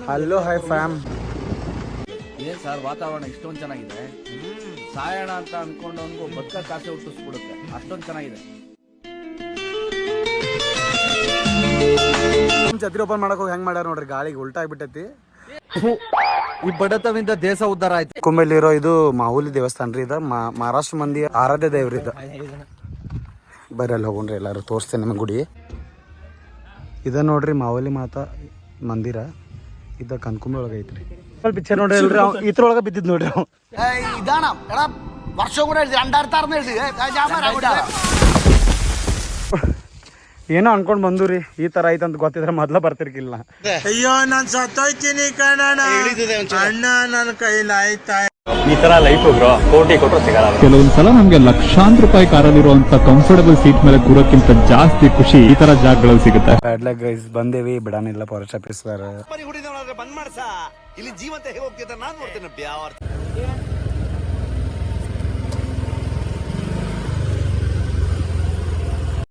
Hello high fam. ಏನ್ sir ವಾತಾವರಣ ಇಷ್ಟೊಂದು ಚೆನ್ನಾಗಿದೆ, ಸಾಯೋಣ ಅಂತ ಅನ್ಕೊಂಡವನ್ಗೂ ಬದುಕಕ್ಕೆ ಆಸೆ ಹುಟ್ಟಿಸ್ಬಿಡುತ್ತೆ, ಅಷ್ಟೊಂದು ಚೆನ್ನಾಗಿದೆ. ಛತ್ರಿ ಓಪನ್ ಮಾಡಕ್ ಹೋಗಿ ಹೆಂಗ್ ಮಾಡ್ಯಾರ ನೋಡ್ರಿ, ಗಾಳಿಗೆ ಉಲ್ಟಾ ಆಗ್ಬಿಟ್ಟೈತಿ. ಈ ಬಡತವಿಂದ ದೇಶ ಉದ್ಧಾರ ಆಯ್ತು. ಕುಂಬಲ್ಲಿರೋ ಇದು ಮಾಹುಲಿ ದೇವಸ್ಥಾನ ರೀ, ಇದು ಮಹಾರಾಷ್ಟ್ರ ಮಂದಿ ಆರಾಧ್ಯ ದೇವ್ರಿ ಇದು. ಬರ್ರಿ ಅಲ್ಲಿ ಹೋಗೋಣ್ರಿ, ಎಲ್ಲಾರು ತೋರಿಸ್ತೇನೆ ನಮಗೆ ಗುಡಿ. ಇದ ನೋಡ್ರಿ ಮಾಹುಲಿ ಮಾತಾ ಮಂದಿರ, ಇದ ಕನ್ಕುಂಬೆ ಒಳಗೆ ಐತ್ರಿ. ಪಿಕ್ಚರ್ ನೋಡ್ರಿ ಇಲ್ರಿ, ಇದ್ರೊಳಗೆ ಬಿದ್ದಿದ್ ನೋಡ್ರಿ. ವರ್ಷ ಕೂಡ ಏನೋ ಅನ್ಕೊಂಡ್ ಬಂದೂರಿ, ಈ ತರ ಐತಂತ ಗೊತ್ತಿದ್ರೆ ಮೊದ್ಲ ಬರ್ತಿರ್ಕಿಲ್ಲ. ಅಯ್ಯೋ ನಾನ್ ಸತ್ತೋಯ್ತೀನಿ ಕಣಣ್ಣ, ಅಣ್ಣ ನನ್ನ ಕೈಲಾಯ್ತಾ. ಈ ತರ ಲೈಫ್ ಬ್ರೋ, ಕೋಟಿ ಕೊಟ್ಟರು ಸಿಗಲ್ಲ. ಕೆಲವೊಂದ್ಸಲ ನಮ್ಗೆ ಲಕ್ಷಾಂತರ ರೂಪಾಯಿ ಕಾರಲ್ಲಿರುವಂತ ಕಂಫರ್ಟಬಲ್ ಸೀಟ್ ಮೇಲೆ ಕೂರೋಕ್ಕಿಂತ ಜಾಸ್ತಿ ಖುಷಿ ಈ ತರ ಜಾಗಗಳಲ್ಲಿ ಸಿಗುತ್ತೆ. ಬ್ಯಾಡ್ಲಾಗ್ ಗೈಸ್ ಬಂದೇವಿ, ಬಿಡಾನಿಲ್ಲ ಫಾರೆಸ್ಟ್ ಆಫೀಸರ್. ಬಂದ್ ಮಾಡ್ಸ, ಇಲ್ಲಿ ಜೀವಂತ ಹೇಗೆ ಹೋಗ್ತಿದ್ದ ನಾನು ನೋಡ್ತೇನೆ.